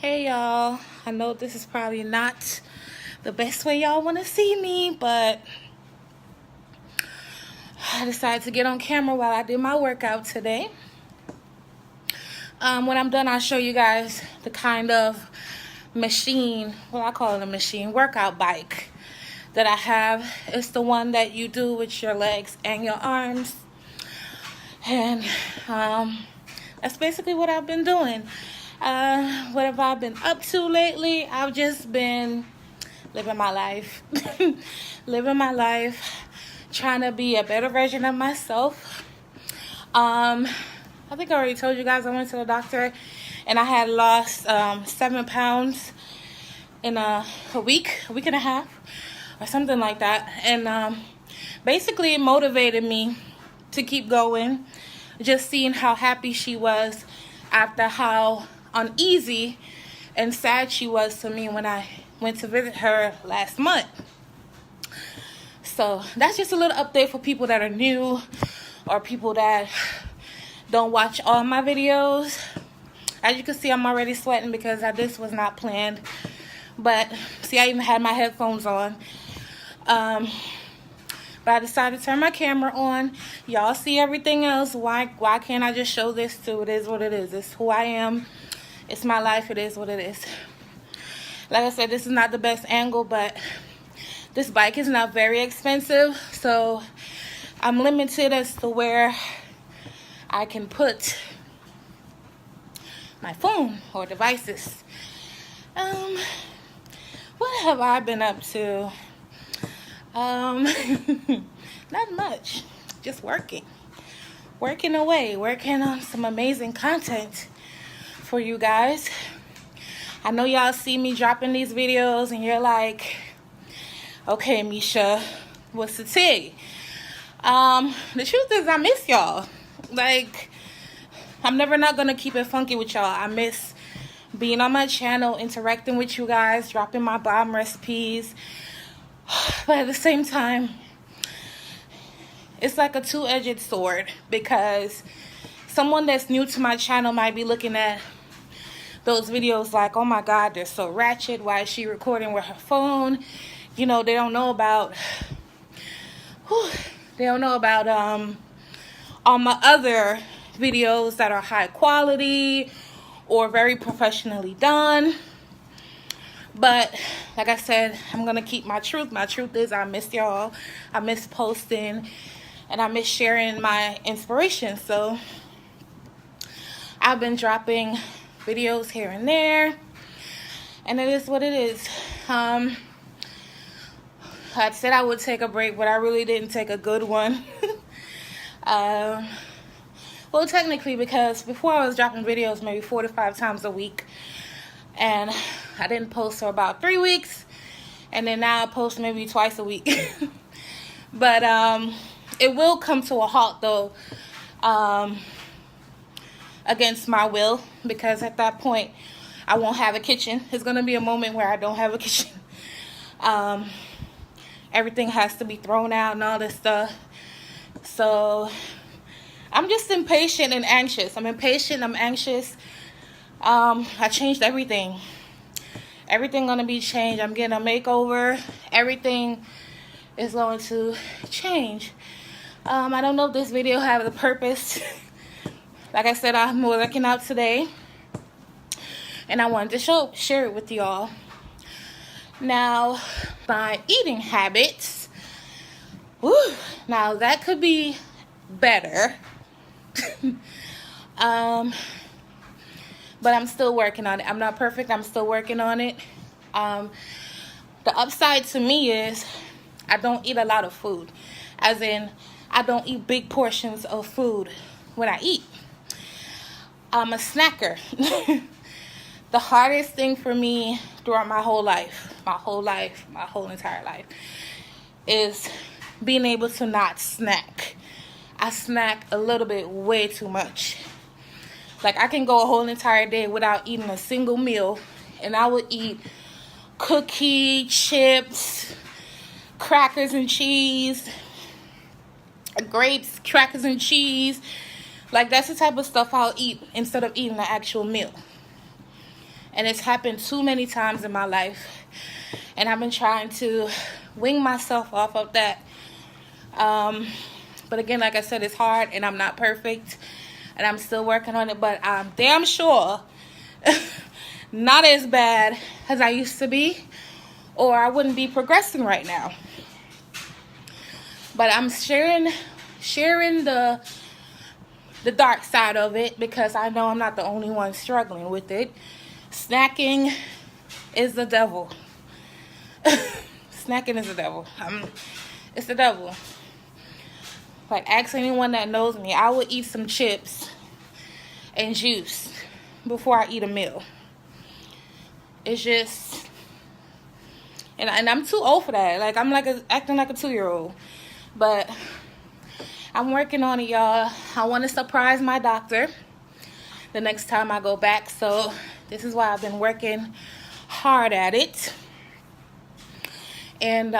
Hey y'all, I know this is probably not the best way y'all want to see me, but I decided to get on camera while I did my workout today. When I'm done, I'll show you guys the kind of machine, well, I call it a machine, workout bike that I have. It's the one that you do with your legs and your arms. And that's basically what I've been doing. What have I been up to lately? I've just been living my life. Living my life, trying to be a better version of myself. I think I already told you guys I went to the doctor and I had lost 7 pounds in a week and a half or something like that. And basically it motivated me to keep going. Just seeing how happy she was after how uneasy and sad she was to me when I went to visit her last month. So that's just a little update for people that are new or people that don't watch all my videos. As you can see, I'm already sweating because this was not planned. But see, I even had my headphones on. But I decided to turn my camera on. Y'all see everything else. Why can't I just show this too? It is what it is. It's who I am. It's my life. It is what it is. Like I said, this is not the best angle, but this bike is not very expensive. So I'm limited as to where I can put my phone or devices. What have I been up to? Not much. Just working away, working on some amazing content for you guys. I know y'all see me dropping these videos and you're like, okay, Mesha, what's the tea? The truth is I miss y'all. Like, I'm never not gonna keep it funky with y'all. I miss being on my channel, interacting with you guys, dropping my bomb recipes. But at the same time, it's like a two-edged sword, because someone that's new to my channel might be looking at those videos like, oh my God, they're so ratchet. Why is she recording with her phone? You know, they don't know about all my other videos that are high quality or very professionally done. But like I said, I'm gonna keep my truth. My truth is I miss y'all. I miss posting and I miss sharing my inspiration. So I've been dropping videos here and there, and it is what it is. I said I would take a break, but I really didn't take a good one. Well, technically, because before I was dropping videos maybe 4 to 5 times a week, and I didn't post for about 3 weeks, and then now I post maybe twice a week. But it will come to a halt though, against my will, because at that point I won't have a kitchen. There's gonna be a moment where I don't have a kitchen. Everything has to be thrown out and all this stuff. So I'm just impatient and anxious. I'm impatient, I'm anxious. I changed everything. Everything gonna be changed. I'm getting a makeover. Everything is going to change. I don't know if this video has a purpose. Like I said, I'm working out today, and I wanted to share it with y'all. Now, my eating habits. Now that could be better. But I'm still working on it. I'm not perfect. I'm still working on it. The upside to me is I don't eat a lot of food. As in, I don't eat big portions of food when I eat. I'm a snacker. The hardest thing for me throughout my whole entire life, is being able to not snack. I snack a little bit way too much. Like, I can go a whole entire day without eating a single meal, and I would eat cookie, chips, crackers and cheese, grapes, crackers and cheese. Like, that's the type of stuff I'll eat instead of eating the actual meal. And it's happened too many times in my life. And I've been trying to wing myself off of that. But again, like I said, it's hard and I'm not perfect. And I'm still working on it. But I'm damn sure not as bad as I used to be. Or I wouldn't be progressing right now. But I'm sharing the dark side of it because I know I'm not the only one struggling with it. Snacking is the devil. Snacking is the devil. It's the devil. Like, ask anyone that knows me. I would eat some chips and juice before I eat a meal. It's just, and I'm too old for that. Like, I'm like acting like a 2-year-old. But I'm working on it, y'all. I want to surprise my doctor the next time I go back. So this is why I've been working hard at it. And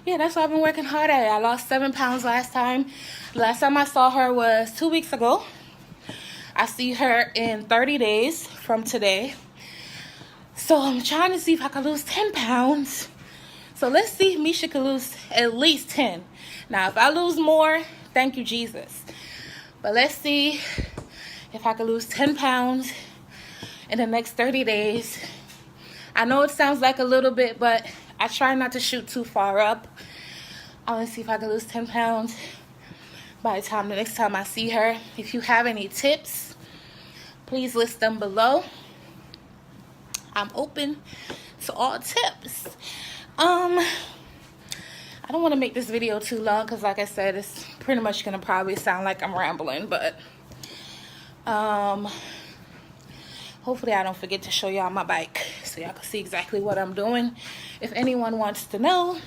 yeah, that's why I've been working hard at it. I lost 7 pounds last time. Last time I saw her was 2 weeks ago. I see her in 30 days from today. So I'm trying to see if I can lose 10 pounds. So let's see if Mesha can lose at least 10. Now, if I lose more, thank you, Jesus. But let's see if I can lose 10 pounds in the next 30 days. I know it sounds like a little bit, but I try not to shoot too far up. I want to see if I can lose 10 pounds by the next time I see her. If you have any tips, please list them below. I'm open to all tips. I don't want to make this video too long because, like I said, it's pretty much going to probably sound like I'm rambling, but hopefully I don't forget to show y'all my bike so y'all can see exactly what I'm doing if anyone wants to know.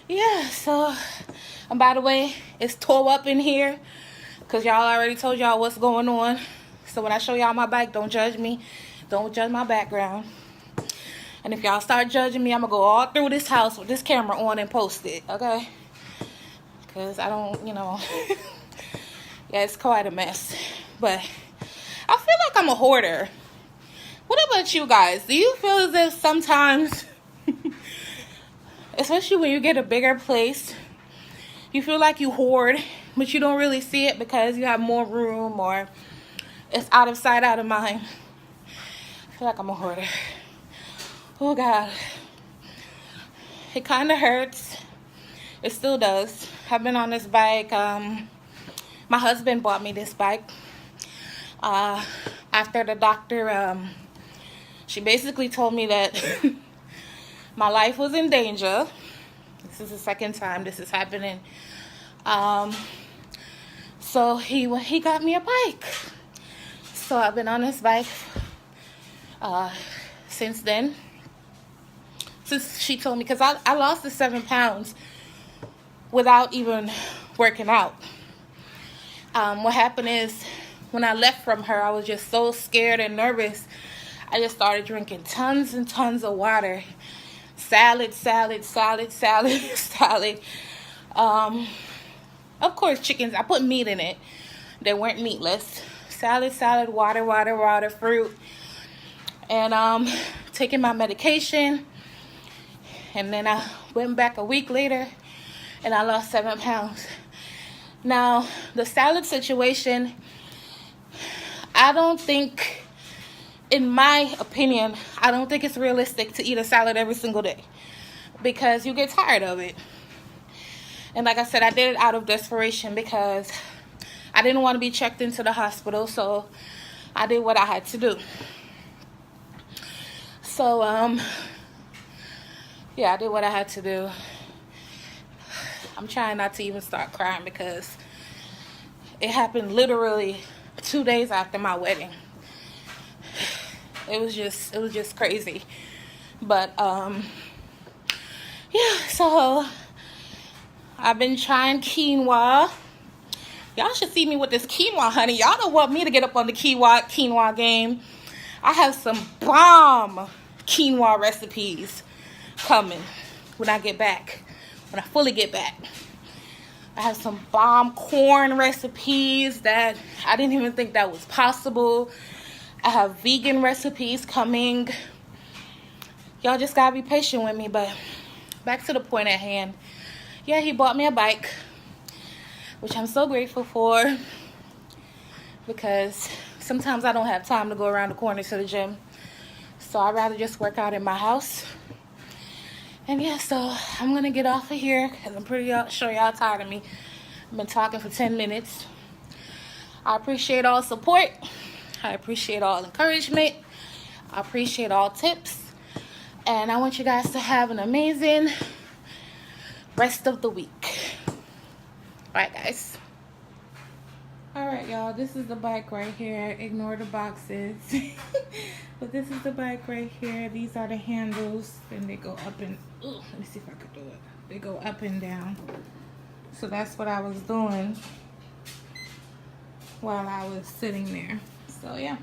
Yeah, so, and by the way, it's tore up in here because y'all already told y'all what's going on. So when I show y'all my bike, don't judge me. Don't judge my background. And if y'all start judging me, I'm going to go all through this house with this camera on and post it, okay? Because I don't, yeah, it's quite a mess. But I feel like I'm a hoarder. What about you guys? Do you feel as if sometimes, especially when you get a bigger place, you feel like you hoard, but you don't really see it because you have more room or it's out of sight, out of mind? I feel like I'm a hoarder. Oh, God. It kind of hurts. It still does. I've been on this bike. My husband bought me this bike. After the doctor, she basically told me that my life was in danger. This is the second time this is happening. So he got me a bike. So I've been on this bike since then. Since she told me, because I lost the 7 pounds without even working out. What happened is when I left from her, I was just so scared and nervous. I just started drinking tons and tons of water. Salad. Of course, chickens. I put meat in it. They weren't meatless. Salad, water, fruit. And taking my medication. And then I went back a week later and I lost 7 pounds. Now, the salad situation, I don't think, in my opinion, I don't think it's realistic to eat a salad every single day because you get tired of it. And like I said, I did it out of desperation because I didn't want to be checked into the hospital, so I did what I had to do. So, yeah, I did what I had to do. I'm trying not to even start crying because it happened literally 2 days after my wedding. It was just crazy. But yeah, so I've been trying quinoa. Y'all should see me with this quinoa, honey. Y'all don't want me to get up on the quinoa game. I have some bomb quinoa recipes coming when I get back. When I fully get back. I I have some bomb corn recipes that I didn't even think that was possible. I have vegan recipes coming. Y'all just gotta be patient with me. But back to the point at hand. Yeah, he bought me a bike, which I'm so grateful for, because sometimes I don't have time to go around the corner to the gym. So I'd rather just work out in my house. And yeah, so I'm going to get off of here because I'm pretty sure y'all tired of me. I've been talking for 10 minutes. I appreciate all support. I appreciate all encouragement. I appreciate all tips. And I want you guys to have an amazing rest of the week. Alright, guys. Alright, y'all. This is the bike right here. Ignore the boxes. But this is the bike right here. These are the handles. And they go up and... Ooh, let me see if I could do it. They go up and down. So that's what I was doing while I was sitting there. So, yeah.